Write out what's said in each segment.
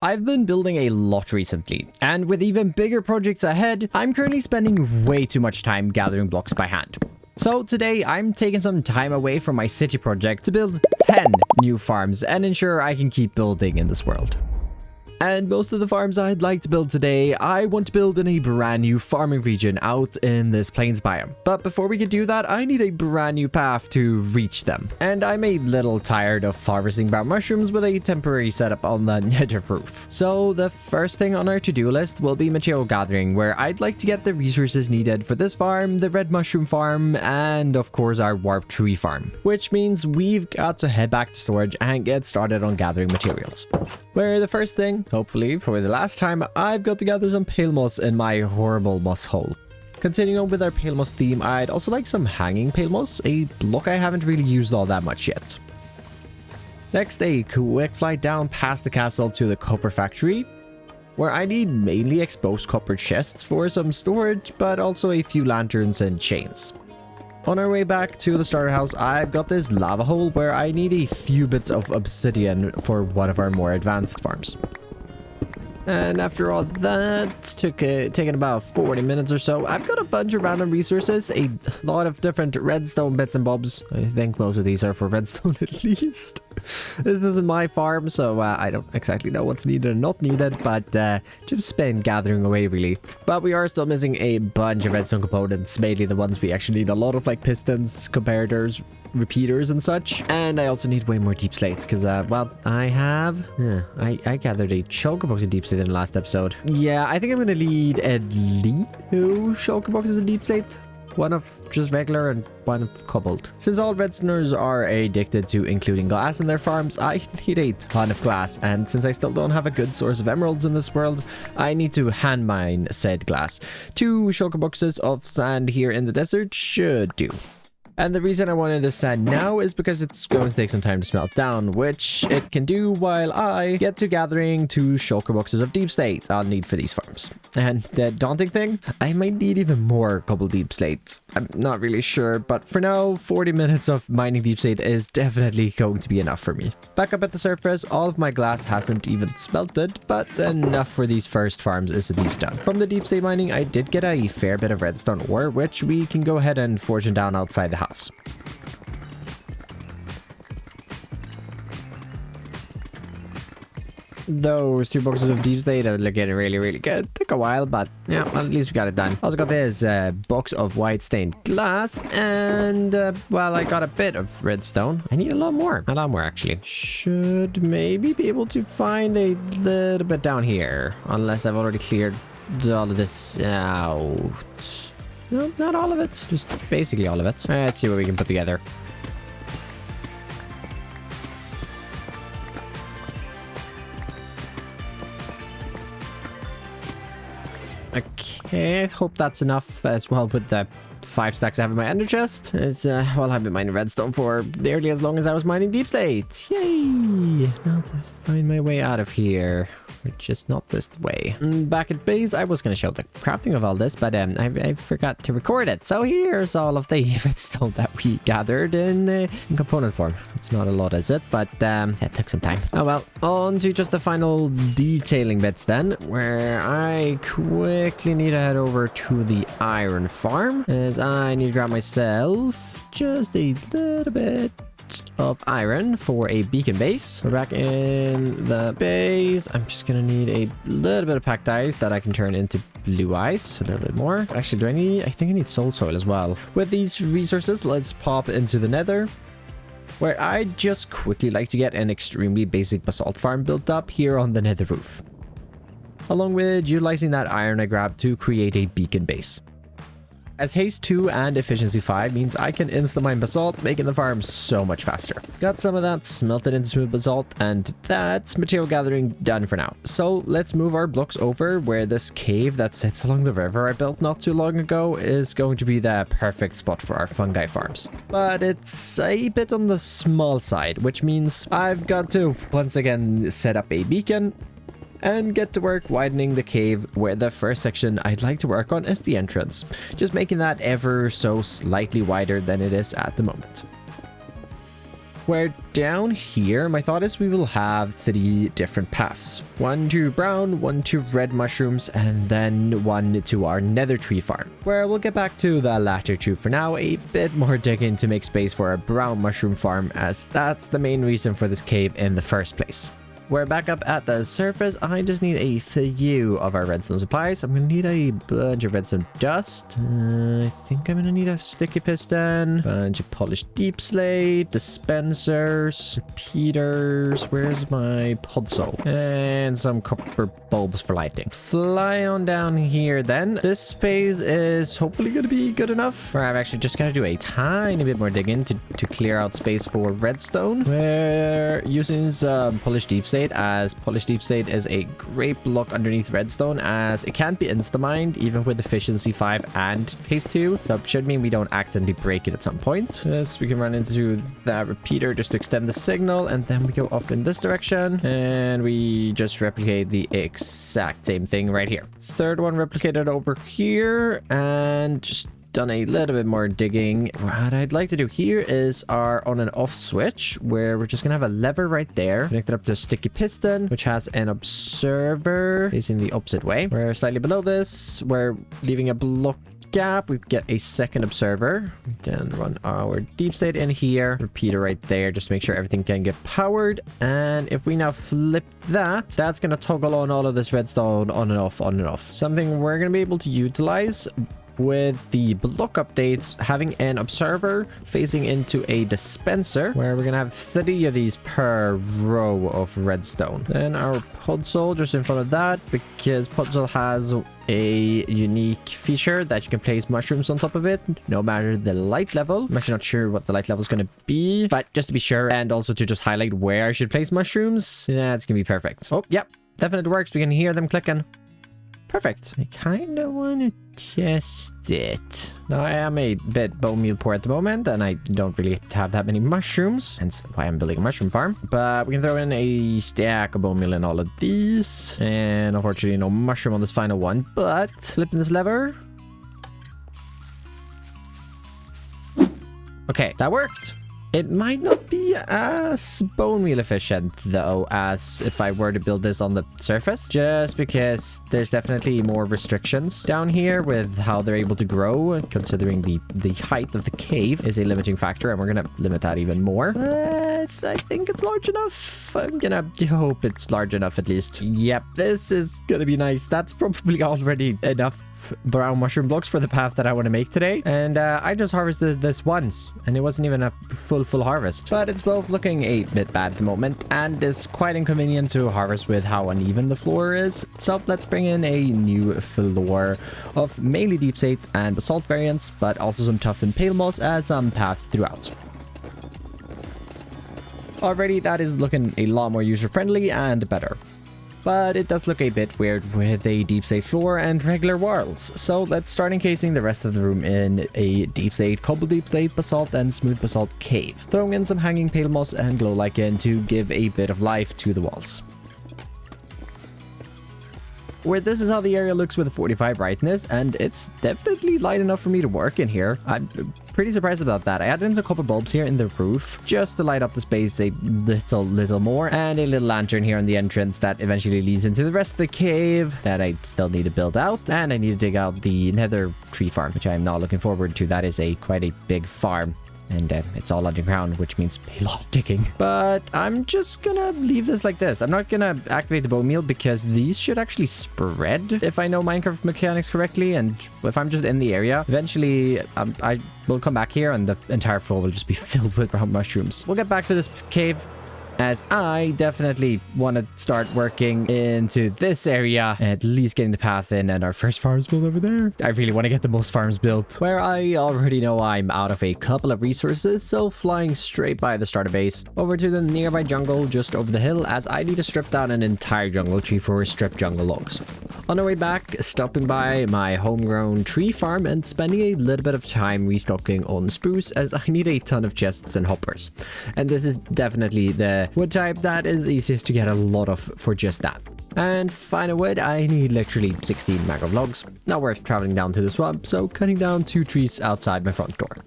I've been building a lot recently, and with even bigger projects ahead, I'm currently spending way too much time gathering blocks by hand. So today, I'm taking some time away from my city project to build 10 new farms and ensure I can keep building in this world. And most of the farms I'd like to build today, I want to build in a brand new farming region out in this plains biome. But before we can do that, I need a brand new path to reach them. And I'm a little tired of harvesting brown mushrooms with a temporary setup on the Nether roof. So the first thing on our to-do list will be material gathering, where I'd like to get the resources needed for this farm, the red mushroom farm, and of course our warp tree farm. Which means we've got to head back to storage and get started on gathering materials. Where the first thing, hopefully for the last time, I've got to gather some pale moss in my horrible moss hole. Continuing on with our pale moss theme, I'd also like some hanging pale moss, a block I haven't really used all that much yet. Next, a quick flight down past the castle to the copper factory, where I need mainly exposed copper chests for some storage, but also a few lanterns and chains. On our way back to the starter house, I've got this lava hole where I need a few bits of obsidian for one of our more advanced farms. And after all that, taking about 40 minutes or so, I've got a bunch of random resources, a lot of different redstone bits and bobs. I think most of these are for redstone at least. This isn't my farm, so I don't exactly know what's needed and not needed, but just been gathering away really. But we are still missing a bunch of redstone components, mainly the ones we actually need a lot of, like pistons, comparators, repeaters and such. And I also need way more deep slate because well, I gathered a shulker box of deep slate in the last episode. Yeah, I think I'm gonna need at least 2 shulker boxes of deep slate, one of just regular and one of cobbled. Since all redstoners are addicted to including glass in their farms, I need a ton of glass, and since I still don't have a good source of emeralds in this world, I need to hand mine said glass. 2 shulker boxes of sand here in the desert should do. And the reason I wanted this sand now is because it's going to take some time to smelt down, which it can do while I get to gathering 2 shulker boxes of deep slate I'll need for these farms. And the daunting thing, I might need even more cobbled deep slate. I'm not really sure, but for now, 40 minutes of mining deep slate is definitely going to be enough for me. Back up at the surface, all of my glass hasn't even smelted, but enough for these first farms is at least done. From the deep slate mining, I did get a fair bit of redstone ore, which we can go ahead and fortune down outside the house. Those 2 boxes of deep slate are looking really good. Took a while, but yeah, well, at least we got it done. Also got this box of white stained glass, and well, I got a bit of redstone. I need a lot more actually. Should maybe be able to find a little bit down here, unless I've already cleared all of this out. No, not all of it, just basically all of it. Let's see what we can put together. Okay, I hope that's enough as well with the 5 stacks I have in my ender chest. It's, well, I've been mining redstone for nearly as long as I was mining deep slate. Yay! Now to find my way out of here, which is not this way. Back at base, I was going to show the crafting of all this, but I forgot to record it. So here's all of the redstone that we gathered in component form. It's not a lot, is it? But it took some time. Oh well, on to just the final detailing bits then, where I quickly need to head over to the iron farm, as I need to grab myself just a little bit of iron for a beacon base. We're back in the base. I'm just gonna need a little bit of packed ice that I can turn into blue ice. A little bit more. Actually, I think I need soul soil as well. With these resources, let's pop into the nether, where I just quickly like to get an extremely basic basalt farm built up here on the nether roof, along with utilizing that iron I grabbed to create a beacon base. As haste 2 and efficiency 5 means I can insta-mine basalt, making the farm so much faster. Got some of that smelted into smooth basalt, and that's material gathering done for now. So let's move our blocks over where this cave that sits along the river I built not too long ago is going to be the perfect spot for our fungi farms. But it's a bit on the small side, which means I've got to once again set up a beacon and get to work widening the cave, where the first section I'd like to work on is the entrance, just making that ever so slightly wider than it is at the moment. Where down here, my thought is we will have 3 different paths. 1 to brown, 1 to red mushrooms, and then 1 to our nether tree farm, where we'll get back to the latter 2 for now. A bit more digging to make space for a brown mushroom farm, as that's the main reason for this cave in the first place. We're back up at the surface. I just need a few of our redstone supplies. I'm going to need a bunch of redstone dust. I think I'm going to need a sticky piston, bunch of polished deep slate, dispensers, repeaters. Where's my podzol? And some copper bulbs for lighting. Fly on down here then. This space is hopefully going to be good enough. Or I'm actually just going to do a tiny bit more digging to clear out space for redstone. We're using some polished deep slate, as polished deep slate is a great block underneath redstone, as it can't be insta-mined even with efficiency 5 and haste 2, so it should mean we don't accidentally break it at some point. Yes, we can run into that repeater just to extend the signal, and then we go off in this direction and we just replicate the exact same thing right here. Third one replicated over here, and just done a little bit more digging. What I'd like to do here is our on and off switch, where we're just gonna have a lever right there connected up to a sticky piston, which has an observer facing the opposite way. We're slightly below this, we're leaving a block gap. We get a second observer. We then run our deep state in here, repeater right there, just to make sure everything can get powered. And if we now flip that, that's gonna toggle on all of this redstone on and off, on and off. Something we're gonna be able to utilize with the block updates, having an observer facing into a dispenser, where we're gonna have 30 of these per row of redstone. Then our podzol just in front of that, because podzol has a unique feature that you can place mushrooms on top of it, no matter the light level. I'm actually not sure what the light level is going to be, but just to be sure, and also to just highlight where I should place mushrooms, that's gonna be perfect. Oh, yep, definitely works. We can hear them clicking. Perfect. I kind of want to test it. Now, I am a bit bone meal poor at the moment, and I don't really have that many mushrooms, hence why I'm building a mushroom farm. But we can throw in a stack of bone meal in all of these. And unfortunately, no mushroom on this final one, but flipping this lever. Okay, that worked. It might not be as bone meal efficient, though, as if I were to build this on the surface, just because there's definitely more restrictions down here with how they're able to grow, considering the height of the cave is a limiting factor, and we're gonna limit that even more. But I think it's large enough. I'm gonna hope it's large enough at least. Yep, this is gonna be nice. That's probably already enough brown mushroom blocks for the path that I want to make today, and I just harvested this once and it wasn't even a full harvest, but it's both looking a bit bad at the moment, and it's quite inconvenient to harvest with how uneven the floor is. So let's bring in a new floor of mainly deep slate and basalt variants, but also some tough and pale moss as some paths throughout. Already that is looking a lot more user friendly and better. But it does look a bit weird with a deep slate floor and regular walls. So let's start encasing the rest of the room in a deep slate, cobble deep slate, basalt, and smooth basalt cave, throwing in some hanging pale moss and glow lichen to give a bit of life to the walls. Where this is how the area looks with a 45 brightness, and it's definitely light enough for me to work in here. I'm pretty surprised about that. I added in some copper bulbs here in the roof just to light up the space a little more, and a little lantern here on the entrance that eventually leads into the rest of the cave that I still need to build out. And I need to dig out the nether tree farm, which I'm not looking forward to. That is quite a big farm. And it's all underground, which means a lot of digging. But I'm just gonna leave this like this. I'm not gonna activate the bone meal because these should actually spread if I know Minecraft mechanics correctly. And if I'm just in the area, eventually I will come back here and the entire floor will just be filled with brown mushrooms. We'll get back to this cave, as I definitely want to start working into this area, at least getting the path in and our first farms built over there. I really want to get the most farms built, where I already know I'm out of a couple of resources, so flying straight by the starter base over to the nearby jungle just over the hill, as I need to strip down an entire jungle tree for stripped jungle logs. On our way back, stopping by my homegrown tree farm and spending a little bit of time restocking on spruce, as I need a ton of chests and hoppers. And this is definitely the wood type that is easiest to get a lot of for just that. And finer wood, I need literally 16 mangrove logs. Not worth traveling down to the swamp, so cutting down 2 trees outside my front door.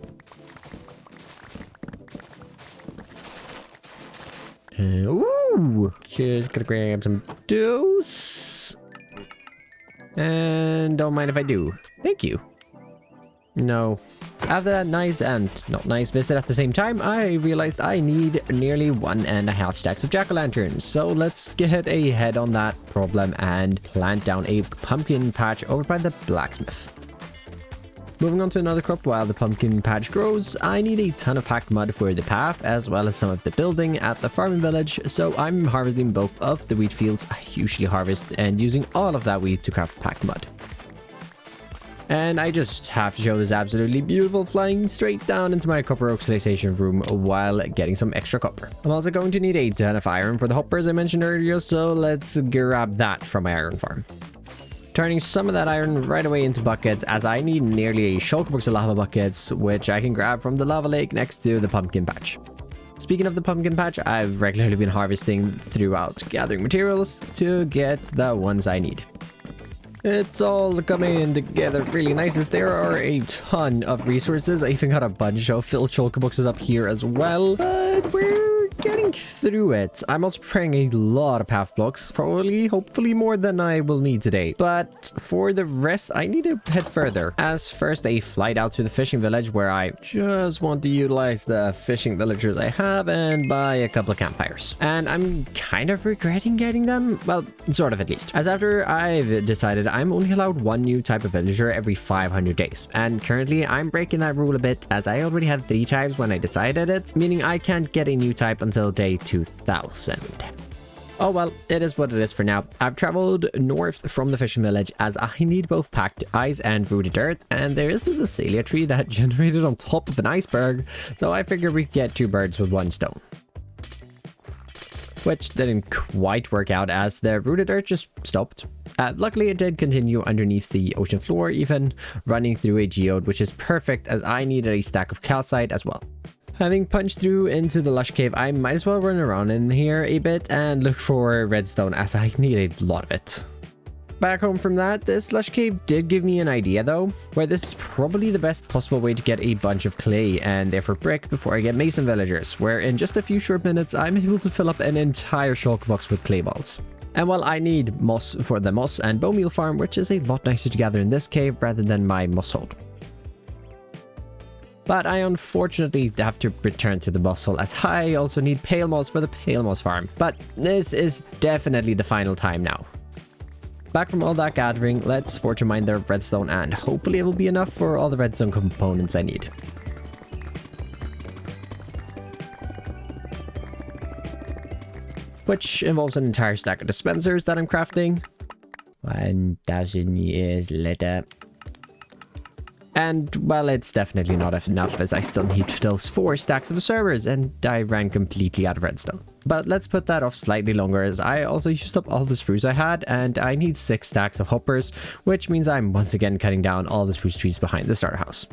Ooh! Just gonna grab some dose. And don't mind if I do. Thank you. No. After that nice and not nice visit at the same time, I realized I need nearly 1.5 stacks of jack-o'-lanterns. So let's get ahead on that problem and plant down a pumpkin patch over by the blacksmith. Moving on to another crop while the pumpkin patch grows, I need a ton of packed mud for the path as well as some of the building at the farming village, so I'm harvesting both of the wheat fields I usually harvest and using all of that wheat to craft packed mud. And I just have to show this absolutely beautiful flying straight down into my copper oxidization room while getting some extra copper. I'm also going to need a ton of iron for the hoppers I mentioned earlier, so let's grab that from my iron farm. Turning some of that iron right away into buckets as I need nearly a shulker box of lava buckets, which I can grab from the lava lake next to the pumpkin patch. Speaking of the pumpkin patch, I've regularly been harvesting throughout gathering materials to get the ones I need. It's all coming together really nice as there are a ton of resources. I even got a bunch of filled shulker boxes up here as well, but we're getting through it. I'm also preparing a lot of path blocks, hopefully more than I will need today. But for the rest, I need to head further. As first, a flight out to the fishing village where I just want to utilize the fishing villagers I have and buy a couple of campfires. And I'm kind of regretting getting them. Well, sort of at least. As after I've decided I'm only allowed one new type of villager every 500 days. And currently, I'm breaking that rule a bit as I already had 3 types when I decided it, meaning I can't get a new type until day 2000. Oh well, it is what it is for now. I've traveled north from the fishing village as I need both packed ice and rooted dirt, and there is this azalea tree that generated on top of an iceberg, so I figured we could get 2 birds with 1 stone. Which didn't quite work out as the rooted dirt just stopped. Luckily it did continue underneath the ocean floor, even running through a geode, which is perfect as I needed a stack of calcite as well. Having punched through into the lush cave, I might as well run around in here a bit and look for redstone as I need a lot of it. Back home from that, this lush cave did give me an idea though, where this is probably the best possible way to get a bunch of clay and therefore brick before I get mason villagers, where in just a few short minutes I'm able to fill up an entire shulker box with clay balls. And while I need moss for the moss and bone meal farm, which is a lot nicer to gather in this cave rather than my moss hold. But I unfortunately have to return to the moss hole as I also need pale moss for the pale moss farm. But this is definitely the final time now. Back from all that gathering, let's fortune mine the redstone and hopefully it will be enough for all the redstone components I need. Which involves an entire stack of dispensers that I'm crafting. 1,000 years later. And, well, it's definitely not enough as I still need those 4 stacks of servers and I ran completely out of redstone. But let's put that off slightly longer as I also used up all the spruce I had and I need 6 stacks of hoppers, which means I'm once again cutting down all the spruce trees behind the starter house.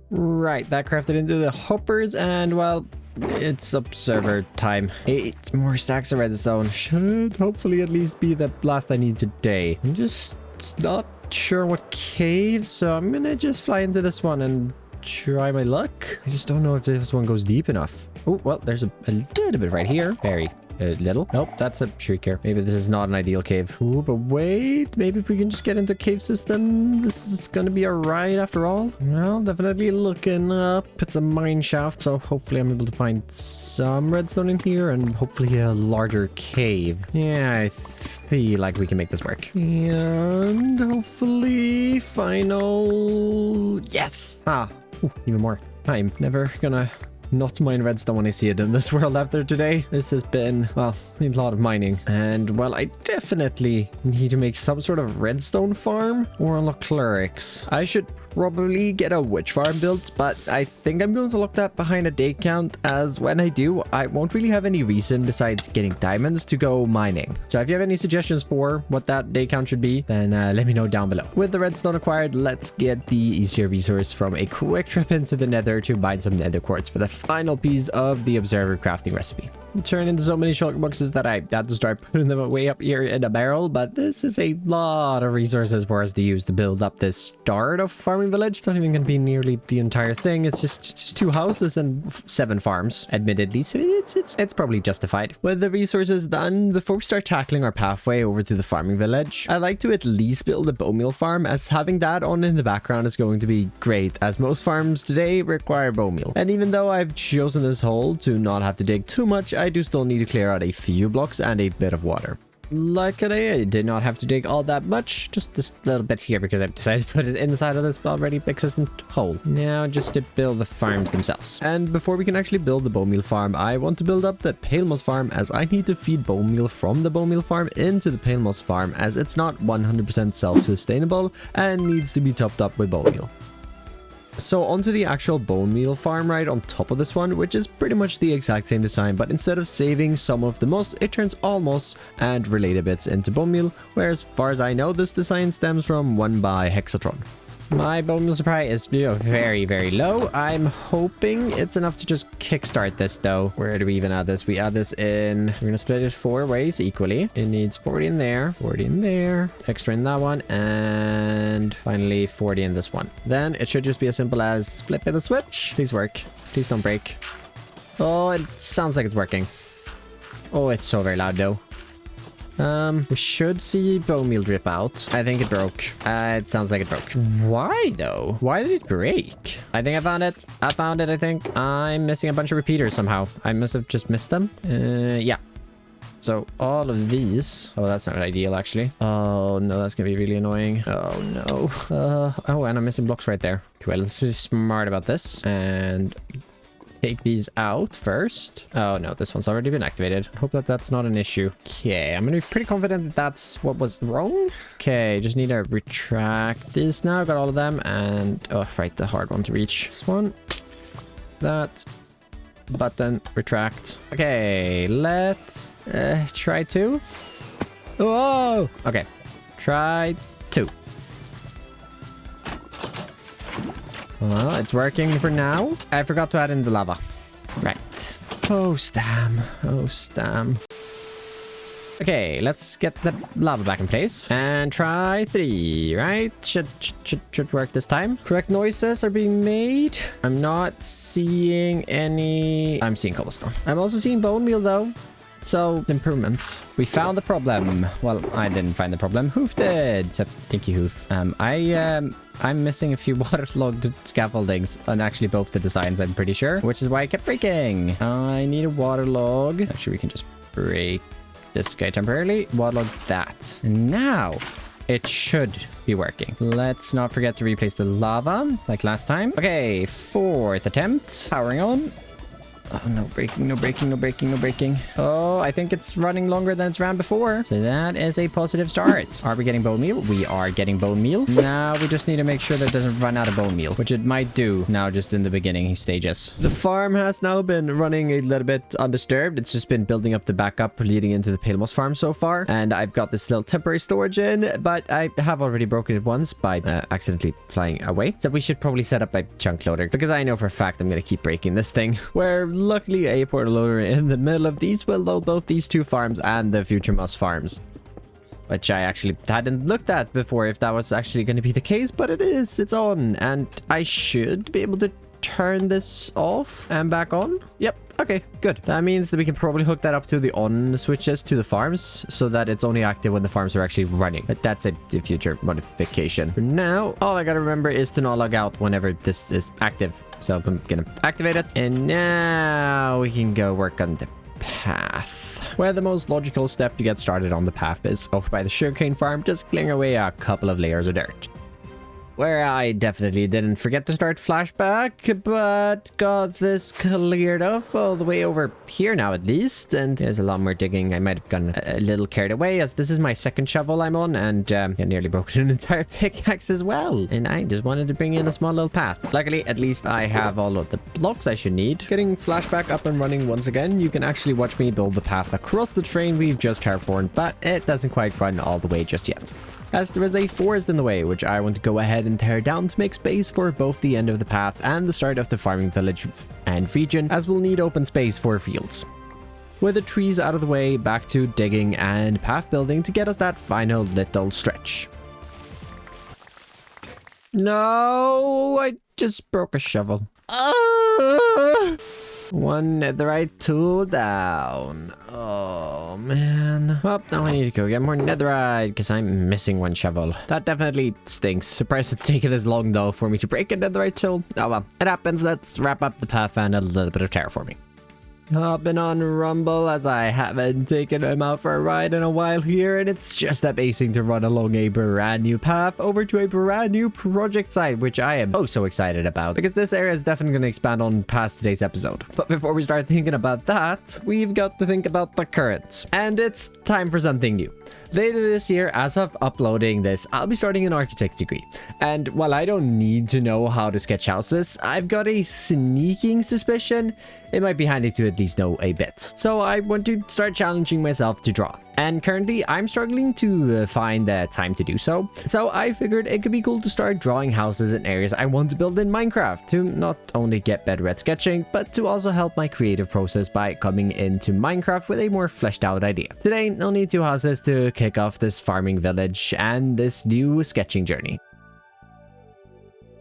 Right, that crafted into the hoppers and, well, it's observer time. 8 more stacks of redstone should hopefully at least be the last I need today. I'm just not sure what cave, so I'm gonna just fly into this one and try my luck. I just don't know if this one goes deep enough. Oh, well, there's a little bit right here. Very little. Nope, that's a shrieker. Maybe this is not an ideal cave. Ooh, but wait, maybe if we can just get into cave system, this is gonna be alright after all. Well, definitely looking up. It's a mine shaft, so hopefully I'm able to find some redstone in here and hopefully a larger cave. Yeah, I feel like we can make this work. And hopefully final... Yes! Ah, ooh, even more. I'm never gonna not mine redstone when I see it in this world after today. This has been, well, a lot of mining. And, well, I definitely need to make some sort of redstone farm or unlock clerics. I should probably get a witch farm built, but I think I'm going to lock that behind a day count as when I do, I won't really have any reason besides getting diamonds to go mining. So if you have any suggestions for what that day count should be, then let me know down below. With the redstone acquired, let's get the easier resource from a quick trip into the nether to mine some nether quartz for the final piece of the observer crafting recipe. Turn into so many shulker boxes that I had to start putting them way up here in a barrel, but this is a lot of resources for us to use to build up this start of farming village. It's not even going to be nearly the entire thing. It's just 2 houses and 7 farms, admittedly, so it's probably justified. With the resources done, before we start tackling our pathway over to the farming village, I'd like to at least build a bone meal farm, as having that on in the background is going to be great, as most farms today require bone meal. And even though I've chosen this hole to not have to dig too much, I do still need to clear out a few blocks and a bit of water. Luckily, I did not have to dig all that much, just this little bit here because I've decided to put it inside of this already existent hole. Now, just to build the farms themselves. And before we can actually build the bone meal farm, I want to build up the pale moss farm, as I need to feed bone meal from the bone meal farm into the pale moss farm, as it's not 100% self-sustainable and needs to be topped up with bone meal. So onto the actual bone meal farm right on top of this one, which is pretty much the exact same design, but instead of saving some of the moss, it turns all moss and related bits into bone meal, where as far as I know, this design stems from one by Hexatron. My bone meal supply is very, very low. I'm hoping it's enough to just kickstart this though. Where do we even add this? We add this in, we're gonna split it 4 ways equally. It needs 40 in there, 40 in there, extra in that one, and finally 40 in this one. Then it should just be as simple as flipping the switch. Please work. Please don't break. Oh, it sounds like it's working. Oh, it's so very loud though. We should see bone meal drip out. I think it broke. It sounds like it broke. Why though? Why did it break? I think I found it. I found it, I think. I'm missing a bunch of repeaters somehow. I must have just missed them. Yeah. So all of these. Oh, that's not ideal actually. Oh no, that's gonna be really annoying. Oh no. Oh, and I'm missing blocks right there. Okay, well, let's be smart about this and take these out first. Oh no, this one's already been activated. Hope that that's not an issue. Okay, I'm gonna be pretty confident that that's what was wrong. Okay, just need to retract this now. Got all of them, and oh right, the hard one to reach. This one, that button, retract. Okay, let's try 2. Whoa. Okay, try 2. Well, it's working for now. I forgot to add in the lava. Right. Oh, stam. Oh, stam. Okay, let's get the lava back in place. And try 3, right? Should work this time. Correct noises are being made. I'm not seeing any... I'm seeing cobblestone. I'm also seeing bone meal, though. So, improvements. We found the problem. Well, I didn't find the problem. Hoof did. Except, thank you, Hoof. I'm missing a few waterlogged scaffoldings on actually both the designs, I'm pretty sure, which is why I kept breaking. I need a waterlog. Actually, we can just break this guy temporarily. Waterlog that. And now it should be working. Let's not forget to replace the lava like last time. Okay, 4th attempt. Powering on. Oh, no breaking, no breaking, no breaking, no breaking. Oh, I think it's running longer than it's ran before. So that is a positive start. Are we getting bone meal? We are getting bone meal. Now we just need to make sure that it doesn't run out of bone meal, which it might do now just in the beginning stages. The farm has now been running a little bit undisturbed. It's just been building up the backup leading into the pale moss farm so far. And I've got this little temporary storage in, but I have already broken it once by accidentally flying away. So we should probably set up a chunk loader, because I know for a fact I'm going to keep breaking this thing. Where luckily a portal loader in the middle of these will load both these 2 farms and the future moss farms, which I actually hadn't looked at before if that was actually going to be the case, but it is. It's on, and I should be able to turn this off and back on. Yep. Okay, good. That means that we can probably hook that up to the on switches to the farms so that it's only active when the farms are actually running. But that's a future modification. For now, all I gotta remember is to not log out whenever this is active. So I'm gonna activate it. And now we can go work on the path, where the most logical step to get started on the path is over by the sugarcane farm, just clearing away a couple of layers of dirt. Where I definitely didn't forget to start flashback, but got this cleared off all the way over here now at least. And there's a lot more digging. I might have gotten a little carried away, as this is my 2nd shovel I'm on, and I nearly broken an entire pickaxe as well. And I just wanted to bring in a small little path. Luckily, at least I have all of the blocks I should need. Getting flashback up and running once again, you can actually watch me build the path across the terrain we've just terraformed, but it doesn't quite run all the way just yet. as there is a forest in the way, which I want to go ahead and tear down to make space for both the end of the path and the start of the farming village and region, as we'll need open space for fields. With the trees out of the way, back to digging and path building to get us that final little stretch. No, I just broke a shovel. One netherite tool down. Oh, man. Well, now I need to go get more netherite because I'm missing one shovel. That definitely stinks. Surprised it's taken this long, though, for me to break a netherite tool. Oh, well, it happens. Let's wrap up the path and a little bit of terraforming. Hopping on Rumble as I haven't taken him out for a ride in a while here, and it's just amazing to run along a brand new path over to a brand new project site, which I am oh so excited about because this area is definitely going to expand on past today's episode. But before we start thinking about that, we've got to think about the current, and it's time for something new. Later this year, as of uploading this, I'll be starting an architect degree. And while I don't need to know how to sketch houses, I've got a sneaking suspicion it might be handy to at least know a bit. So I want to start challenging myself to draw. And currently, I'm struggling to find the time to do so. So I figured it could be cool to start drawing houses in areas I want to build in Minecraft to not only get better at sketching, but to also help my creative process by coming into Minecraft with a more fleshed out idea. Today, I'll need 2 houses to kick off this farming village and this new sketching journey.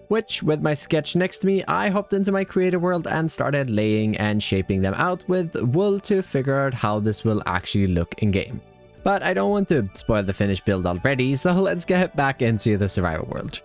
Which, with my sketch next to me, I hopped into my creative world and started laying and shaping them out with wool to figure out how this will actually look in game. But I don't want to spoil the finished build already, so let's get back into the survival world,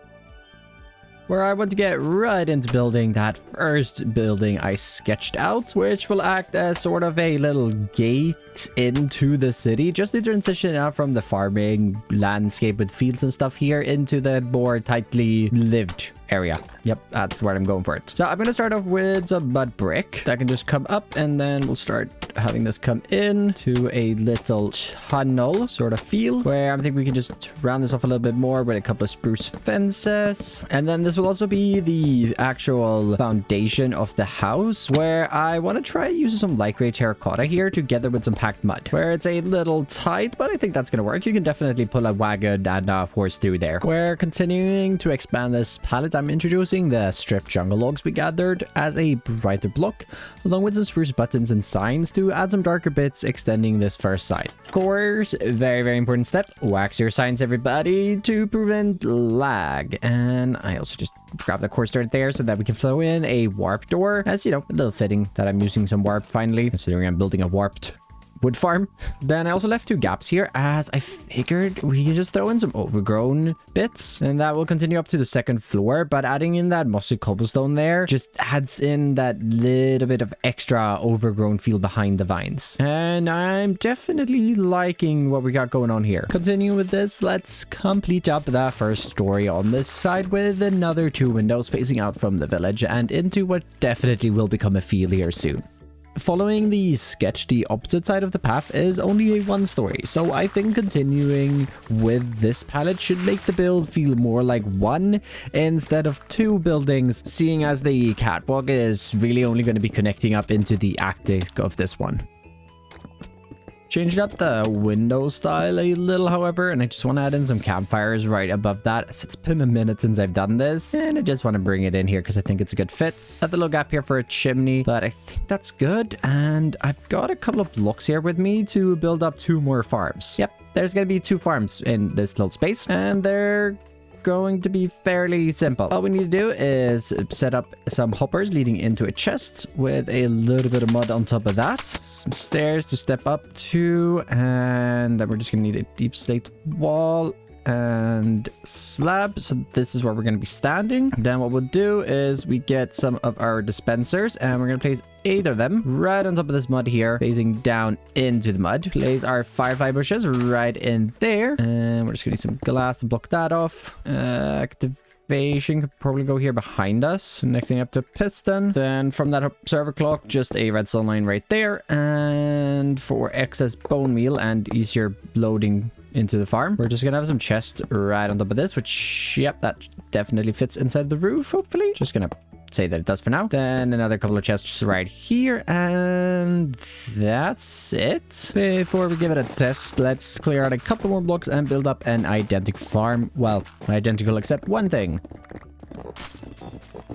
where I want to get right into building that first building I sketched out, which will act as sort of a little gate into the city, just to transition out from the farming landscape with fields and stuff here into the more tightly lived area. Yep, that's where I'm going for it. So I'm going to start off with some mud brick that can just come up, and then we'll start having this come in to a little tunnel sort of feel, where I think we can just round this off a little bit more with a couple of spruce fences. And then this will also be the actual foundation of the house, where I want to try using some light gray terracotta here together with some packed mud, where it's a little tight, but I think that's going to work. You can definitely pull a wagon and a horse through there. We're continuing to expand this palette. I'm introducing the stripped jungle logs we gathered as a brighter block, along with some spruce buttons and signs to add some darker bits extending this first side. Of course, very important step, wax your signs everybody to prevent lag. And I also just grab the core start there so that we can throw in a warp door, as you know, a little fitting that I'm using some warp finally, considering I'm building a warped wood farm. Then I also left 2 gaps here, as I figured we can just throw in some overgrown bits, and that will continue up to the 2nd floor. But adding in that mossy cobblestone there just adds in that little bit of extra overgrown feel behind the vines, and I'm definitely liking what we got going on here. Continuing with this, let's complete up that first story on this side with another 2 windows facing out from the village and into what definitely will become a field here soon. Following the sketch, the opposite side of the path is only a 1 story, so I think continuing with this palette should make the build feel more like 1 instead of 2 buildings, seeing as the catwalk is really only going to be connecting up into the attic of this one. Changed up the window style a little, however, and I just want to add in some campfires right above that, as it's been a minute since I've done this, and I just want to bring it in here because I think it's a good fit. Have the little gap here for a chimney, but I think that's good, and I've got a couple of blocks here with me to build up 2 more farms. Yep, there's going to be 2 farms in this little space, and they're going to be fairly simple. All we need to do is set up some hoppers leading into a chest with a little bit of mud on top of that, some stairs to step up to, and then we're just gonna need a deep slate wall and slab. So this is where we're going to be standing. Then what we'll do is we get some of our dispensers, and we're going to place 8 of them right on top of this mud here, facing down into the mud. Place our firefly bushes right in there, and we're just gonna need some glass to block that off. Activation could probably go here behind us, connecting up to piston. Then from that observer clock, just a redstone line right there. And for excess bone meal and easier loading into the farm, we're just gonna have some chests right on top of this, which, yep, that definitely fits inside the roof, hopefully. Just gonna say that it does for now. Then another couple of chests right here, and that's it. Before we give it a test, let's clear out a couple more blocks and build up an identical farm. Well, identical except one thing.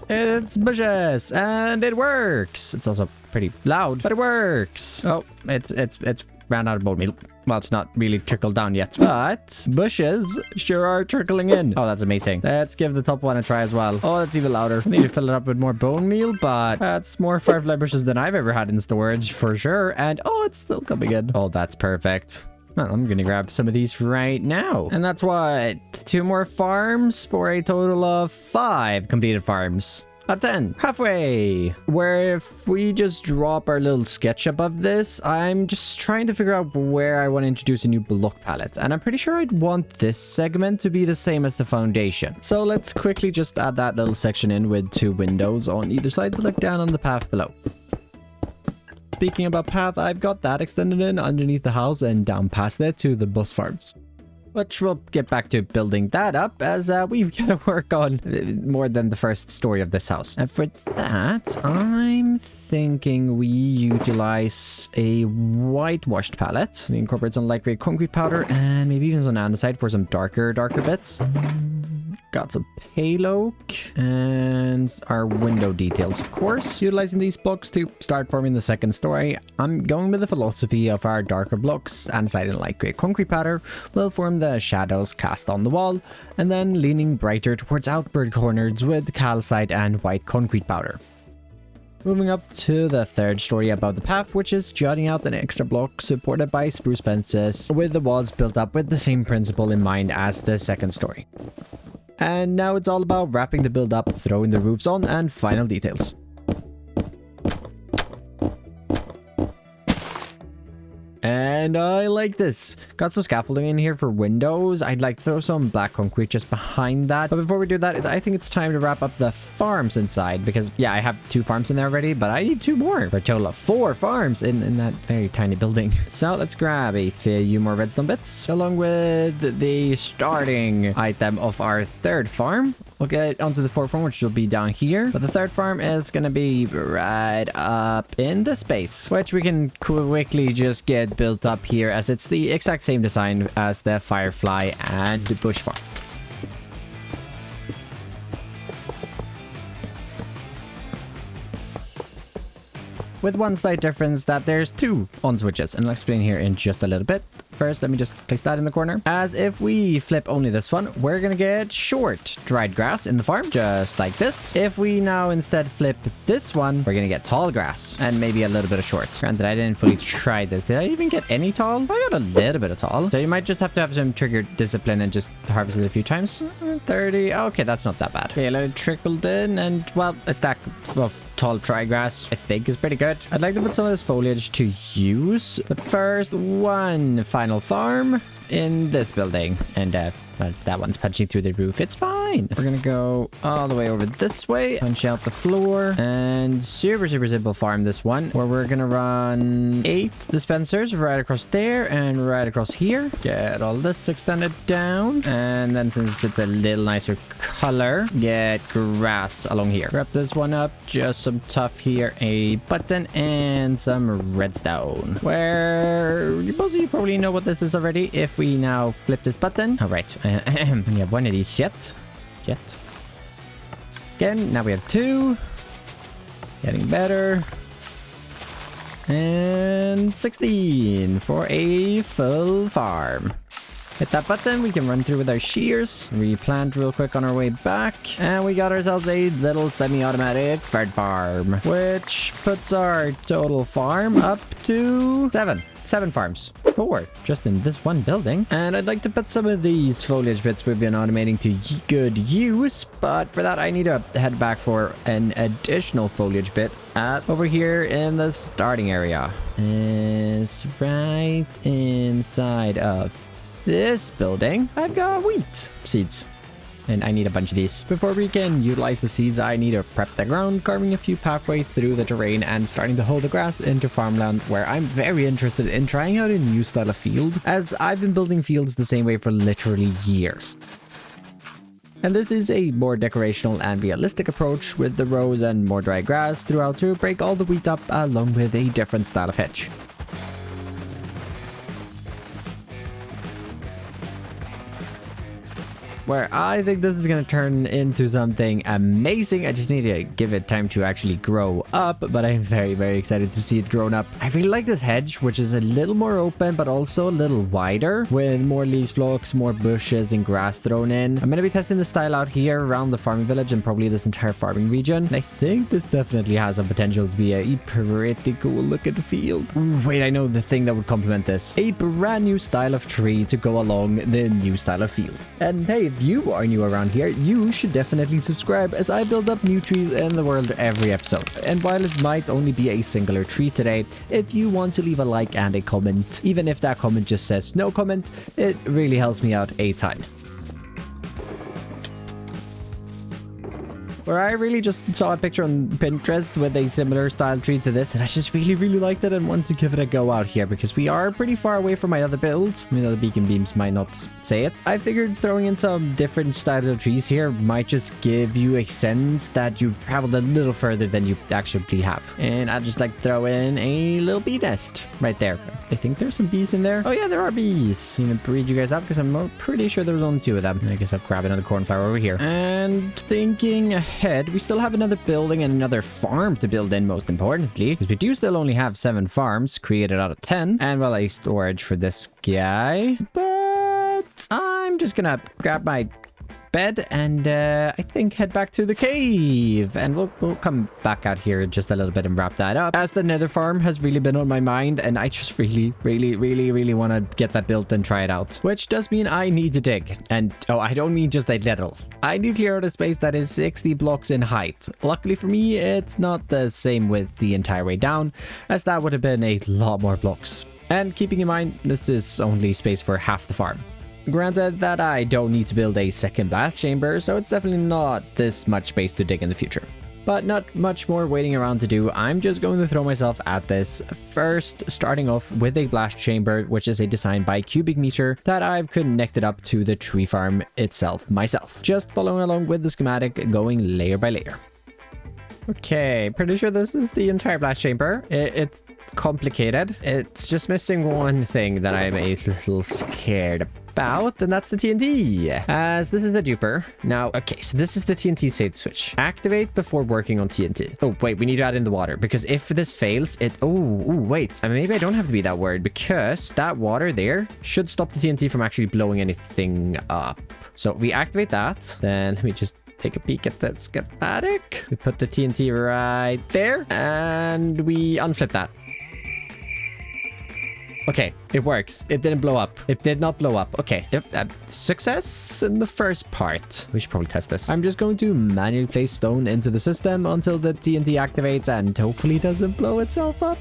It's bushes, and it works. It's also pretty loud, but it works. Oh, it's ran out of bone meal. Well, it's not really trickled down yet, but bushes sure are trickling in. Oh, that's amazing. Let's give the top one a try as well. Oh, that's even louder. I need to fill it up with more bone meal, but that's more firefly bushes than I've ever had in storage for sure. And oh, it's still coming in. Oh, that's perfect. Well, I'm gonna grab some of these right now. And that's what? 2 more farms for a total of 5 completed farms. Out of 10. Halfway. Where if we just drop our little sketch above this, I'm just trying to figure out where I want to introduce a new block palette. And I'm pretty sure I'd want this segment to be the same as the foundation. So let's quickly just add that little section in with 2 windows on either side to look down on the path below. Speaking about path, I've got that extended in underneath the house and down past it to the bus farms. Which we'll get back to building that up as we've got to work on more than the first story of this house. And for that, I'm thinking we utilize a whitewashed palette. We incorporate some light gray concrete powder and maybe even some andesite for some darker bits. Got some pale oak and our window details, of course. Utilizing these blocks to start forming the second story, I'm going with the philosophy of our darker blocks, andesite and light gray concrete powder will form the shadows cast on the wall, and then leaning brighter towards outward corners with calcite and white concrete powder. Moving up to the third story above the path, which is jutting out an extra block supported by spruce fences with the walls built up with the same principle in mind as the second story. And now it's all about wrapping the build up, throwing the roofs on, and final details. And I like this. Got some scaffolding in here for windows. I'd like to throw some black concrete just behind that. But before we do that, I think it's time to wrap up the farms inside. Because, yeah, I have 2 farms in there already, but I need 2 more. For a total of 4 farms in that very tiny building. So let's grab a few more redstone bits. Along with the starting item of our 3rd farm. We'll get onto the 4th farm, which will be down here. But the 3rd farm is going to be right up in this space, which we can quickly just get built up here as it's the exact same design as the Firefly and the Bush farm. With one slight difference that there's 2 on switches, and I'll explain here in just a little bit. First, let me just place that in the corner. As if we flip only this one, we're gonna get short dried grass in the farm, just like this. If we now instead flip this one, we're gonna get tall grass and maybe a little bit of short. Granted, I didn't fully try this. Did I even get any tall? I got a little bit of tall. So you might just have to have some trigger discipline and just harvest it a few times. 30. Okay, that's not that bad. Okay, let it trickled in, and well, a stack of tall dry grass I think is pretty good. I'd like to put some of this foliage to use, but first, one final farm in this building, and that one's punching through the roof. It's fine. We're gonna go all the way over this way, punch out the floor, and super simple farm this one, where we're gonna run 8 dispensers right across there and right across here. Get all this extended down, and then since it's a little nicer color, get grass along here. Wrap this one up, just some tuff here, a button, and some redstone. Where most of you probably know what this is already. If we now flip this button, all right. We have 1 of these yet. Again, now we have 2. Getting better. And 16 for a full farm. Hit that button, we can run through with our shears, replant real quick on our way back, and we got ourselves a little semi-automatic third farm, which puts our total farm up to 7 farms. 4 just in this one building. And I'd like to put some of these foliage bits we've been automating to good use, but for that I need to head back for an additional foliage bit over here in the starting area. It's right inside of this building. I've got wheat seeds, and I need a bunch of these. Before we can utilize the seeds, I need to prep the ground, carving a few pathways through the terrain and starting to hold the grass into farmland, where I'm very interested in trying out a new style of field, as I've been building fields the same way for literally years. And this is a more decorational and realistic approach with the rows and more dry grass throughout to break all the wheat up along with a different style of hedge. Where I think this is going to turn into something amazing. I just need to give it time to actually grow up, but I'm very, very excited to see it grown up. I really like this hedge, which is a little more open, but also a little wider with more leaves blocks, more bushes and grass thrown in. I'm going to be testing the style out here around the farming village and probably this entire farming region. And I think this definitely has some potential to be a pretty cool looking field. Ooh, wait, I know the thing that would complement this. A brand new style of tree to go along the new style of field. And hey, if you are new around here, you should definitely subscribe as I build up new trees in the world every episode. And while it might only be a singular tree today, if you want to leave a like and a comment, even if that comment just says no comment, it really helps me out a ton. Where I really just saw a picture on Pinterest with a similar style tree to this, and I just really liked it and wanted to give it a go out here because we are pretty far away from my other builds. I mean, the beacon beams might not say it. I figured throwing in some different styles of trees here might just give you a sense that you've traveled a little further than you actually have. And I'd just like throw in a little bee nest right there. I think there's some bees in there. Oh yeah, there are bees. I'm gonna breed you guys up because I'm pretty sure there was only 2 of them. I guess I'll grab another cornflower over here. And thinking ahead, we still have another building and another farm to build in, most importantly, because we do still only have 7 farms created out of 10, and well, a storage for this guy. But I'm just gonna grab my bed and I think head back to the cave, and we'll come back out here just a little bit and wrap that up, as the Nether farm has really been on my mind and I just really want to get that built and try it out, which does mean I need to dig. And oh, I don't mean just a little. I need to clear out a space that is 60 blocks in height. Luckily for me, it's not the same width the entire way down, as that would have been a lot more blocks. And keeping in mind, this is only space for half the farm. Granted that I don't need to build a second blast chamber, so it's definitely not this much space to dig in the future. But not much more waiting around to do. I'm just going to throw myself at this. First, starting off with a blast chamber, which is a design by Cubic Meter that I've connected up to the tree farm itself myself. Just following along with the schematic, going layer by layer. Okay, pretty sure this is the entire blast chamber. It's complicated. It's just missing one thing that I'm a little scared about, and that's the TNT, as this is the duper. Now, okay, so this is the TNT save switch. Activate before working on TNT. Oh, wait, we need to add in the water, because if this fails, wait. I mean, maybe I don't have to be that worried, because that water there should stop the TNT from actually blowing anything up. So we activate that, then let me just take a peek at that schematic. We put the TNT right there, and we unflip that. Okay, it works. It didn't blow up. It did not blow up. Okay, success in the first part. We should probably test this. I'm just going to manually place stone into the system until the TNT activates and hopefully doesn't blow itself up.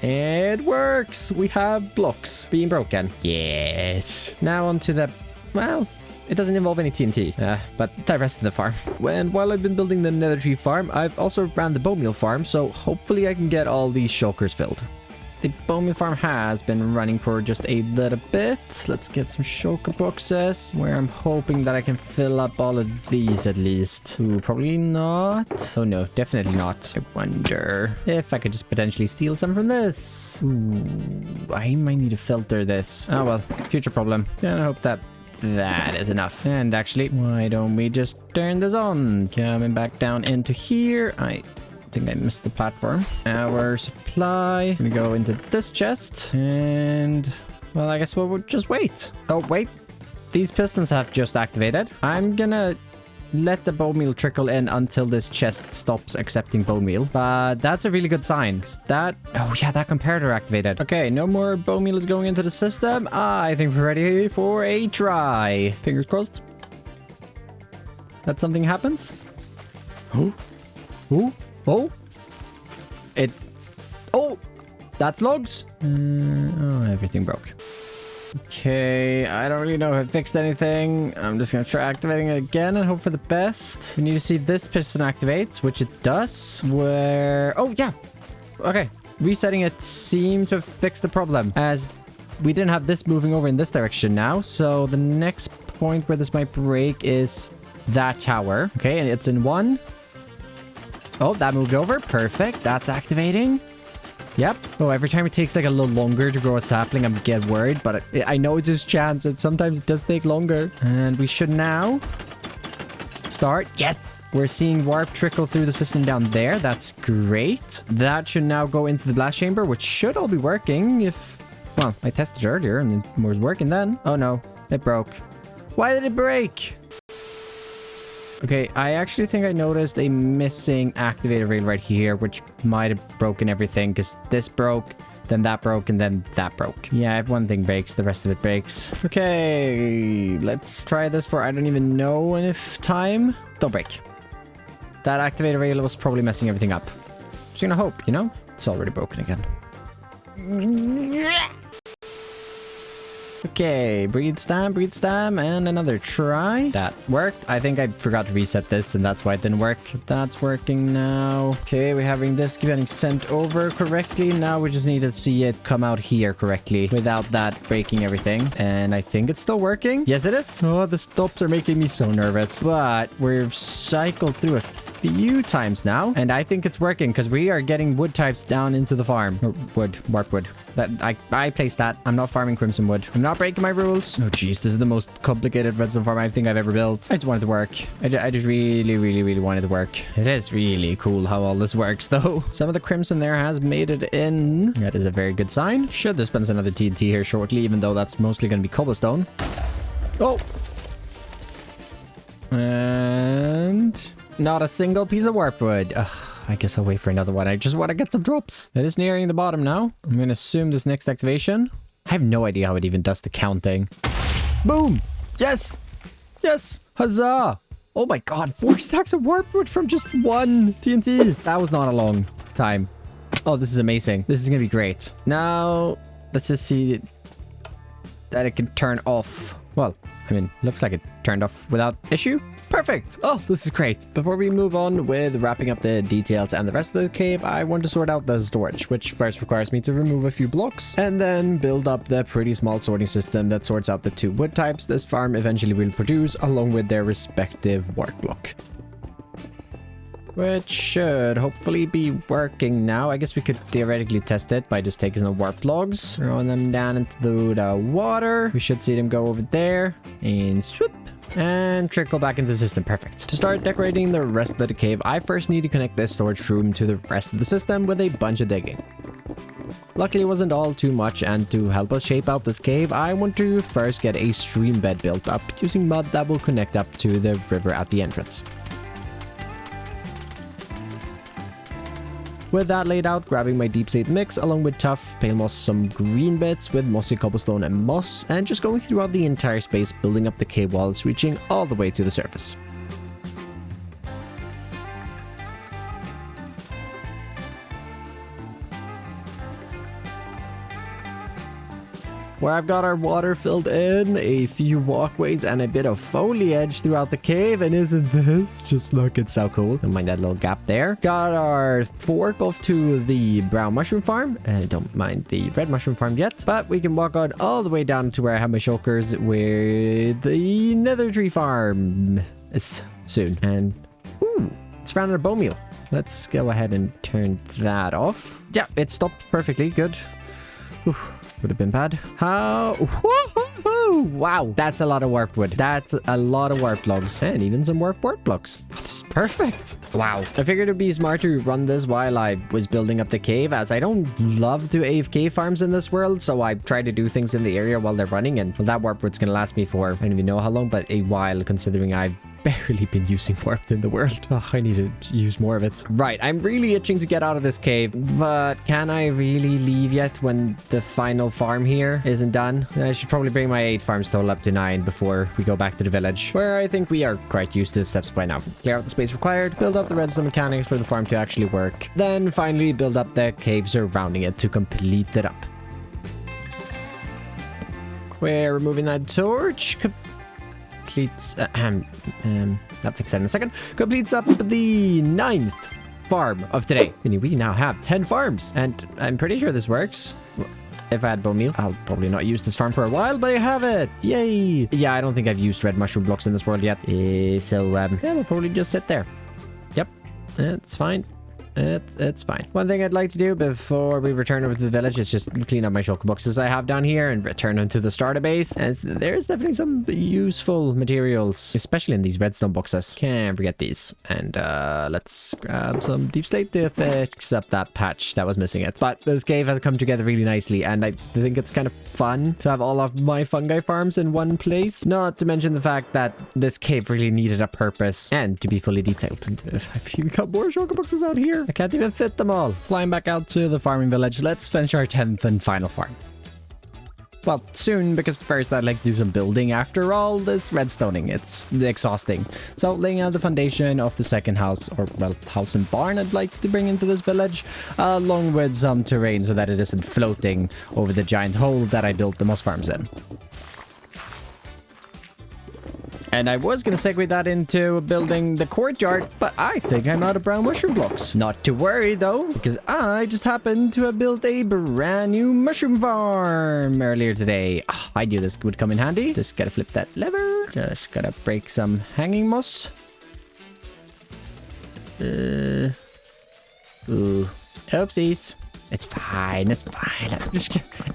It works. We have blocks being broken. Yes. Now onto the, well, it doesn't involve any TNT, but the rest of the farm. And while I've been building the Nether tree farm, I've also ran the bone meal farm, so hopefully I can get all these shulkers filled. The bone meal farm has been running for just a little bit. Let's get some shulker boxes, where I'm hoping that I can fill up all of these at least. Ooh, probably not. Oh no, definitely not. I wonder if I could just potentially steal some from this. Ooh, I might need to filter this. Oh well, future problem. And I hope that is enough. And actually, why don't we just turn this on? Coming back down into here. I think I missed the platform. Our supply. Gonna go into this chest. And, well, I guess we'll just wait. Oh, wait. These pistons have just activated. I'm gonna let the bone meal trickle in until this chest stops accepting bone meal. But that's a really good sign. That, oh yeah, that comparator activated. Okay, no more bone meal is going into the system. I think we're ready for a try. Fingers crossed that something happens. Oh, oh, oh, it, oh, that's logs. Oh, everything broke. Okay, I don't really know if it fixed anything. I'm just gonna try activating it again and hope for the best. We need to see this piston activates, which it does. Where, oh yeah, okay. Resetting it seemed to have fixed the problem, as we didn't have this moving over in this direction now. So the next point where this might break is that tower. Okay, and it's in one. Oh, that moved over. Perfect. That's activating. Yep. Oh, every time it takes like a little longer to grow a sapling, I'm get worried, but I know it's his chance. And sometimes it does take longer. And we should now start. Yes. We're seeing warp trickle through the system down there. That's great. That should now go into the blast chamber, which should all be working if... Well, I tested earlier and it was working then. Oh no, it broke. Why did it break? Okay, I actually think I noticed a missing activator rail right here, which might have broken everything because this broke, then that broke, and then that broke. Yeah, if one thing breaks, the rest of it breaks. Okay, let's try this for I don't even know enough time. Don't break. That activator rail was probably messing everything up. Just gonna hope, you know? It's already broken again. Okay, breathe stam, and another try. That worked. I think I forgot to reset this, and that's why it didn't work. That's working now. Okay, we're having this getting sent over correctly. Now we just need to see it come out here correctly without that breaking everything. And I think it's still working. Yes, it is. Oh, the stops are making me so nervous. But we've cycled through a few times now, and I think it's working because we are getting wood types down into the farm. Or wood, warp wood. That I placed that. I'm not farming crimson wood. I'm not breaking my rules. Oh jeez, this is the most complicated redstone farm I think I've ever built. I just wanted to work. I just really wanted to work. It is really cool how all this works though. Some of the crimson there has made it in. That is a very good sign. Should dispense another TNT here shortly, even though that's mostly going to be cobblestone. Oh. And not a single piece of warp wood. Ugh, I guess I'll wait for another one. I just want to get some drops. It is nearing the bottom now. I'm going to assume this next activation. I have no idea how it even does the counting. Boom! Yes! Yes! Huzzah! Oh my god, 4 stacks of warp wood from just one TNT. That was not a long time. Oh, this is amazing. This is going to be great. Now, let's just see that it can turn off. Well, I mean, looks like it turned off without issue. Perfect. Oh, this is great. Before we move on with wrapping up the details and the rest of the cave, I want to sort out the storage, which first requires me to remove a few blocks and then build up the pretty small sorting system that sorts out the 2 wood types this farm eventually will produce along with their respective work block. Which should hopefully be working now. I guess we could theoretically test it by just taking some warp logs, throwing them down into the water. We should see them go over there and swoop. And trickle back into the system. Perfect. To start decorating the rest of the cave, I first need to connect this storage room to the rest of the system with a bunch of digging. Luckily, it wasn't all too much, and to help us shape out this cave, I want to first get a stream bed built up using mud that will connect up to the river at the entrance. With that laid out, grabbing my deep seed mix along with tough pale moss, some green bits with mossy cobblestone and moss, and just going throughout the entire space building up the cave walls, reaching all the way to the surface. Where I've got our water filled in, a few walkways, and a bit of foliage throughout the cave. And isn't this just look? It's so cool. Don't mind that little gap there. Got our fork off to the brown mushroom farm. Don't mind the red mushroom farm yet, but we can walk on all the way down to where I have my shulkers with the nether tree farm. It's soon. And ooh, it's found a bone meal. Let's go ahead and turn that off. Yeah, it stopped perfectly. Good. Ooh, would have been bad. How? Wow, that's a lot of warp wood. That's a lot of warp logs and even some warp blocks. Oh, this is perfect. Wow. I figured it'd be smart to run this while I was building up the cave, as I don't love to AFK farms in this world, so I try to do things in the area while they're running, and well, that warp wood's gonna last me for I don't even know how long, but a while, considering I've barely been using warp in the world. Oh, I need to use more of it. Right, I'm really itching to get out of this cave, but can I really leave yet when the final farm here isn't done? I should probably bring my 8 farms total up to 9 before we go back to the village, where I think we are quite used to the steps by now. Clear out the space required, build up the redstone mechanics for the farm to actually work, then finally build up the cave surrounding it to complete it up. We're removing that torch. Completes I'll fix that in a second. Completes up the 9th farm of today. And we now have 10 farms, and I'm pretty sure this works. If I had bone meal, I'll probably not use this farm for a while, but I have it. Yay. Yeah, I don't think I've used red mushroom blocks in this world yet. Yeah, we'll probably just sit there. Yep, it's fine. It's fine. One thing I'd like to do before we return over to the village is just clean up my shulker boxes I have down here and return them to the starter base, as there's definitely some useful materials, especially in these redstone boxes. Can't forget these. And let's grab some deep slate to fix up that patch that was missing it. But this cave has come together really nicely, and I think it's kind of fun to have all of my fungi farms in one place. Not to mention the fact that this cave really needed a purpose and to be fully detailed. I've even got more shulker boxes out here. I can't even fit them all. Flying back out to the farming village, let's finish our 10th and final farm. Well, soon, because first I'd like to do some building. After all this redstoning, it's exhausting. So laying out the foundation of the second house, or well, house and barn I'd like to bring into this village, along with some terrain so that it isn't floating over the giant hole that I built the moss farms in. And I was going to segue that into building the courtyard, but I think I'm out of brown mushroom blocks. Not to worry though, because I just happened to have built a brand new mushroom farm earlier today. Oh, I knew this would come in handy. Just gotta flip that lever. Just gotta break some hanging moss. Ooh. Oopsies. It's fine. It's fine.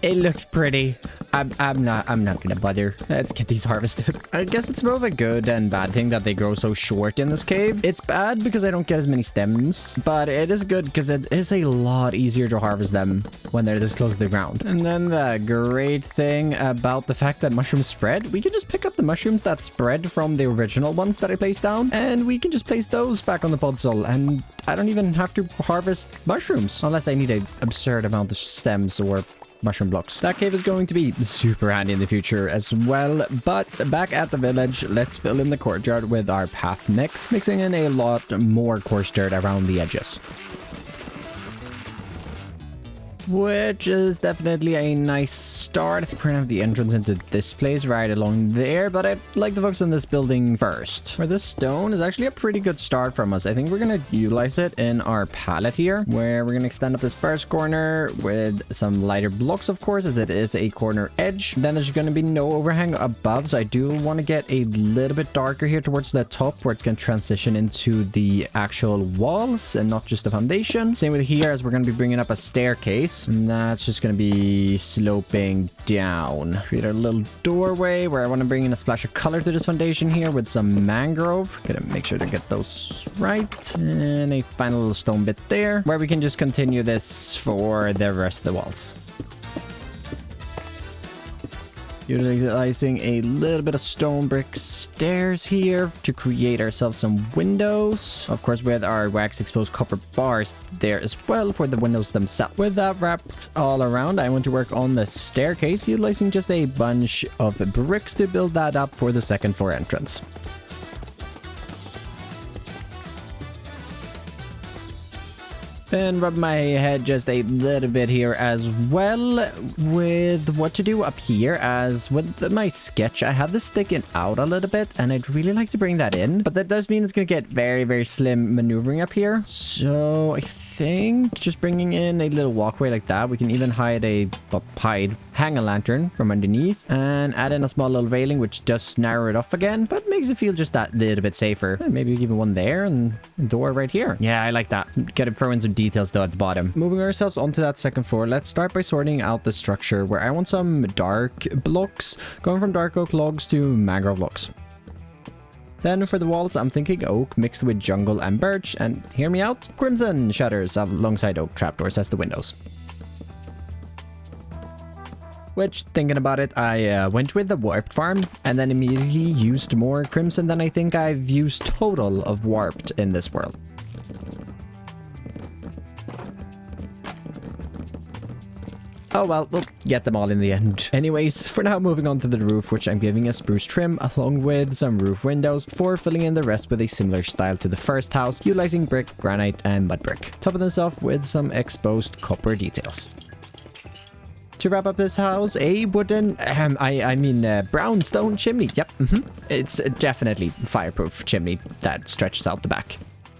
It looks pretty. I'm not gonna bother. Let's get these harvested. I guess it's both a good and bad thing that they grow so short in this cave. It's bad because I don't get as many stems, but it is good because it is a lot easier to harvest them when they're this close to the ground. And then the great thing about the fact that mushrooms spread, we can just pick up the mushrooms that spread from the original ones that I placed down, and we can just place those back on the podzol, and I don't even have to harvest mushrooms unless I need an absurd amount of stems or mushroom blocks. That cave is going to be super handy in the future as well. But back at the village, let's fill in the courtyard with our path mix, mixing in a lot more coarse dirt around the edges, which is definitely a nice start. I think we're gonna have the entrance into this place right along there, but I'd like to focus on this building first, where this stone is actually a pretty good start from us. I think we're gonna utilize it in our palette here, where we're gonna extend up this first corner with some lighter blocks, of course, as it is a corner edge. Then there's gonna be no overhang above, so I do want to get a little bit darker here towards the top, where it's gonna transition into the actual walls and not just the foundation. Same with here, as we're gonna be bringing up a staircase. And that's just going to be sloping down. Create a little doorway where I want to bring in a splash of color to this foundation here with some mangrove. Gotta make sure to get those right. And a final little stone bit there, where we can just continue this for the rest of the walls. Utilizing a little bit of stone brick stairs here to create ourselves some windows. Of course, with our wax exposed copper bars there as well for the windows themselves. With that wrapped all around, I want to work on the staircase, utilizing just a bunch of bricks to build that up for the second floor entrance. And rub my head just a little bit here as well with what to do up here, as with my sketch I have this sticking out a little bit and I'd really like to bring that in, but that does mean it's gonna get very, very slim maneuvering up here. So I think just bringing in a little walkway like that, we can even hang a lantern from underneath and add in a small little railing, which does narrow it off again, but makes it feel just that little bit safer. And maybe even one there and a door right here. Yeah, I like that. Gotta throw in some details though at the bottom. Moving ourselves onto that second floor, let's start by sorting out the structure, where I want some dark blocks, going from dark oak logs to mangrove logs. Then for the walls, I'm thinking oak mixed with jungle and birch, and hear me out, crimson shutters alongside oak trapdoors as the windows. Which, thinking about it, I went with the warped farm and then immediately used more crimson than I think I've used total of warped in this world. Oh well, we'll get them all in the end. Anyways, for now, moving on to the roof, which I'm giving a spruce trim along with some roof windows, for filling in the rest with a similar style to the first house, utilizing brick, granite, and mud brick. Topping this off with some exposed copper details. To wrap up this house, a wooden, brown stone chimney. Yep, It's definitely fireproof chimney that stretches out the back.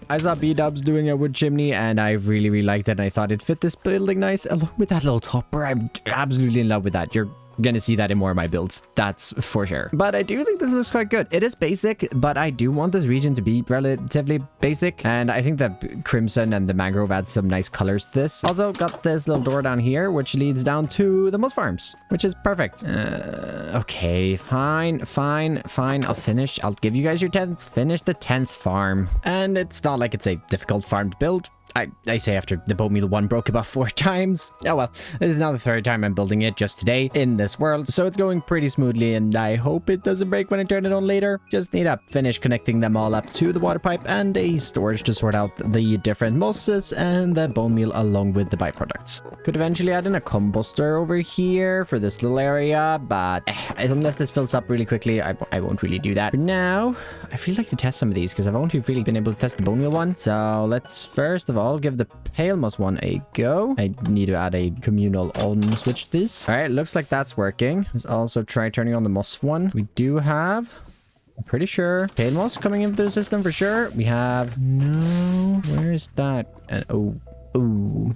I saw B-Dubs doing a wood chimney and I really, really liked it. And I thought it fit this building nice along with that little topper. I'm absolutely in love with that. You're gonna see that in more of my builds, that's for sure. But I do think this looks quite good. It is basic, but I do want this region to be relatively basic, and I think that crimson and the mangrove adds some nice colors to this. Also got this little door down here which leads down to the moss farms, which is perfect. Okay, fine. I'll give you guys your 10th. Finish the 10th farm, and it's not like it's a difficult farm to build. I say after the bone meal one broke about 4 times. Oh well, this is now the 3rd time I'm building it just today in this world, so it's going pretty smoothly, and I hope it doesn't break when I turn it on later. Just need to finish connecting them all up to the water pipe and a storage to sort out the different mosses and the bone meal along with the byproducts. Could eventually add in a composter over here for this little area, but unless this fills up really quickly, I won't really do that. For now, I feel like to test some of these because I've only really been able to test the bone meal one. So let's first of all give the pale moss one a go. I need to add a communal on switch to this. All right, looks like that's working. Let's also try turning on the moss one. We do have, I'm pretty sure, pale moss coming into the system for sure. We have no, where is that? And ooh.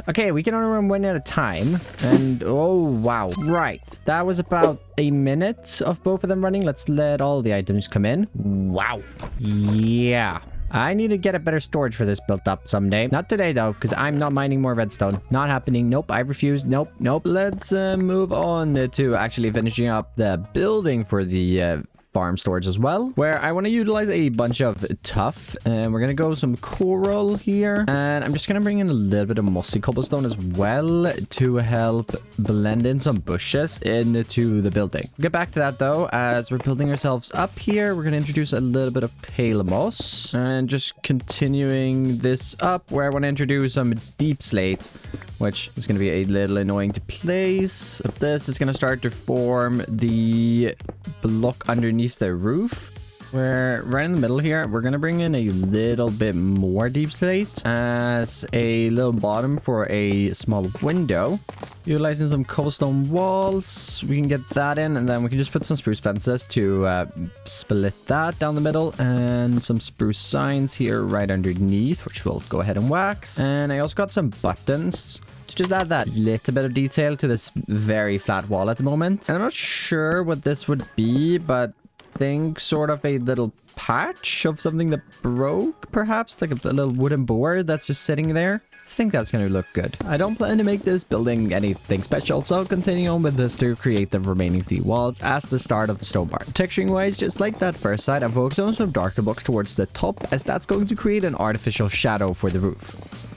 Okay, we can only run one at a time. And oh wow, right, that was about a minute of both of them running. Let's let all the items come in. Wow, yeah, I need to get a better storage for this built up someday. Not today though, because I'm not mining more redstone. Not happening. Nope, I refuse. Nope. Let's move on to actually finishing up the building for the farm storage as well, where I want to utilize a bunch of tuff, and we're gonna go some coral here, and I'm just gonna bring in a little bit of mossy cobblestone as well to help blend in some bushes into the building. We'll get back to that though. As we're building ourselves up here, we're gonna introduce a little bit of pale moss, and just continuing this up where I want to introduce some deep slate, which is going to be a little annoying to place. But this is going to start to form the block underneath the roof, where right in the middle here, we're going to bring in a little bit more deep slate as a little bottom for a small window. Utilizing some cobblestone walls, we can get that in, and then we can just put some spruce fences to split that down the middle, and some spruce signs here right underneath, which we'll go ahead and wax. And I also got some buttons to just add that little bit of detail to this very flat wall at the moment. And I'm not sure what this would be, but think sort of a little patch of something that broke, perhaps like a little wooden board that's just sitting there. I think that's going to look good. I don't plan to make this building anything special, so I'll continue on with this to create the remaining 3 walls as the start of the stone bar. Texturing wise, just like that first side, I'm focused on some darker blocks towards the top, as that's going to create an artificial shadow for the roof.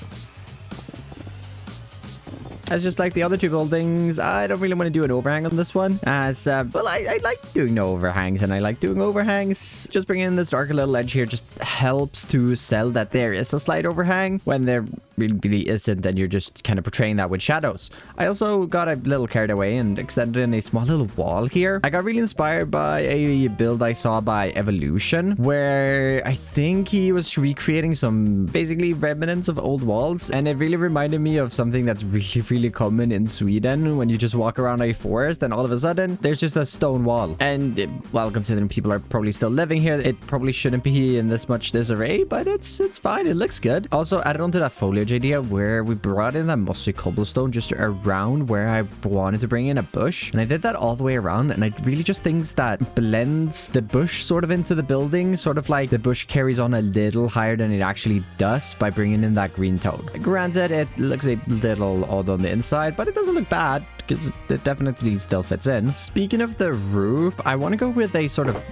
As just like the other 2 buildings, I don't really want to do an overhang on this one, as well, I like doing no overhangs, and I like doing overhangs. Just bringing in this darker little edge here just helps to sell that there is a slight overhang when there really isn't, and you're just kind of portraying that with shadows. I also got a little carried away and extended in a small little wall here. I got really inspired by a build I saw by Evolution, where I think he was recreating some basically remnants of old walls, and it really reminded me of something that's really common in Sweden when you just walk around a forest and all of a sudden there's just a stone wall. And well, considering people are probably still living here, it probably shouldn't be in this much disarray, but it's fine. It looks good. Also added onto that foliage idea where we brought in that mossy cobblestone just around where I wanted to bring in a bush, and I did that all the way around, and I really just think that blends the bush sort of into the building, sort of like the bush carries on a little higher than it actually does by bringing in that green tone. Granted, it looks a little odd on the inside, but it doesn't look bad because it definitely still fits in. Speaking of the roof, I want to go with a sort of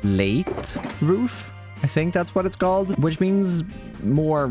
late roof. I think that's what it's called, which means more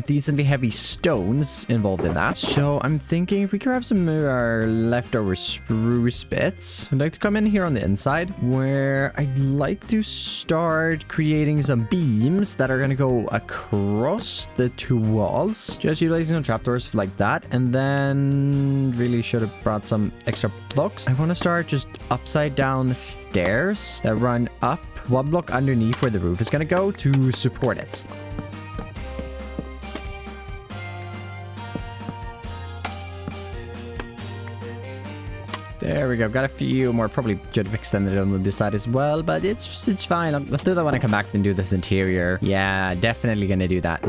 decently heavy stones involved in that. So I'm thinking if we grab some of our leftover spruce bits, I'd like to come in here on the inside where I'd like to start creating some beams that are going to go across the 2 walls, just utilizing some trapdoors like that. And then really should have brought some extra blocks. I want to start just upside down stairs that run up 1 block underneath where the roof is going to go to support it. There we go. Got a few more. Probably should have extended it on this side as well, but it's fine. I'll do that when I come back and do this interior. Yeah, definitely gonna do that.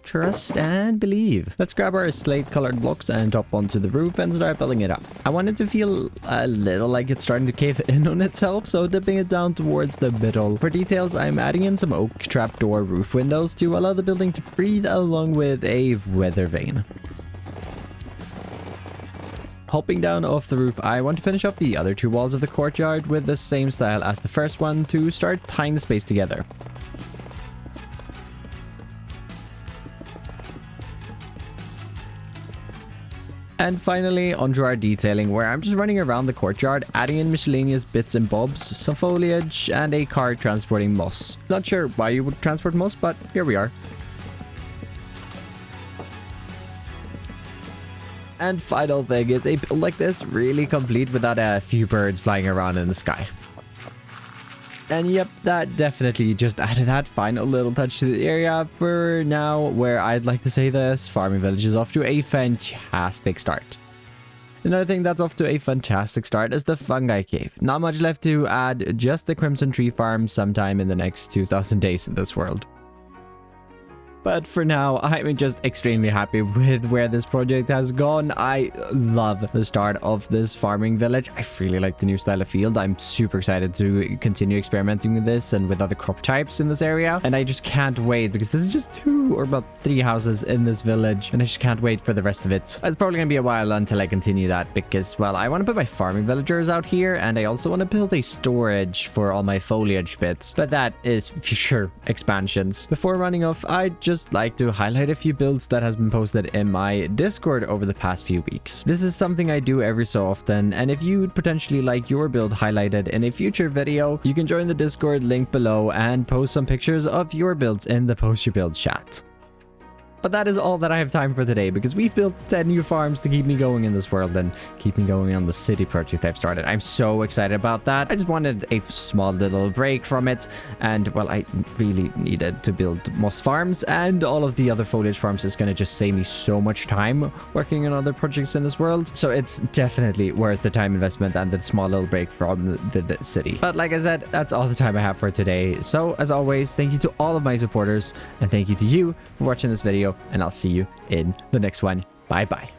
Trust and believe. Let's grab our slate colored blocks and hop onto the roof and start building it up. I want it to feel a little like it's starting to cave in on itself, so dipping it down towards the middle. For details, I'm adding in some oak trapdoor roof windows to allow the building to breathe along with a weather vane. Hopping down off the roof, I want to finish up the other two walls of the courtyard with the same style as the first one to start tying the space together. And finally, onto our detailing, where I'm just running around the courtyard, adding in miscellaneous bits and bobs, some foliage, and a car transporting moss. Not sure why you would transport moss, but here we are. And final thing is a build like this really complete without a few birds flying around in the sky. And yep, that definitely just added that final little touch to the area for now, where I'd like to say this farming village is off to a fantastic start. Another thing that's off to a fantastic start is the fungi cave. Not much left to add, just the crimson tree farm sometime in the next 2000 days in this world. But for now, I'm just extremely happy with where this project has gone. I love the start of this farming village. I really like the new style of field. I'm super excited to continue experimenting with this and with other crop types in this area. And I just can't wait because this is just 2 or about 3 houses in this village. And I just can't wait for the rest of it. It's probably going to be a while until I continue that because, well, I want to put my farming villagers out here. And I also want to build a storage for all my foliage bits. But that is future expansions. Before running off, I'd just like to highlight a few builds that has been posted in my Discord over the past few weeks. This is something I do every so often, and if you'd potentially like your build highlighted in a future video, you can join the Discord link below and post some pictures of your builds in the Post Your Build chat. But that is all that I have time for today because we've built 10 new farms to keep me going in this world and keep me going on the city project I've started. I'm so excited about that. I just wanted a small little break from it, and well, I really needed to build moss farms, and all of the other foliage farms is going to just save me so much time working on other projects in this world. So it's definitely worth the time investment and the small little break from the city. But like I said, that's all the time I have for today. So as always, thank you to all of my supporters, and thank you to you for watching this video. And I'll see you in the next one. Bye bye.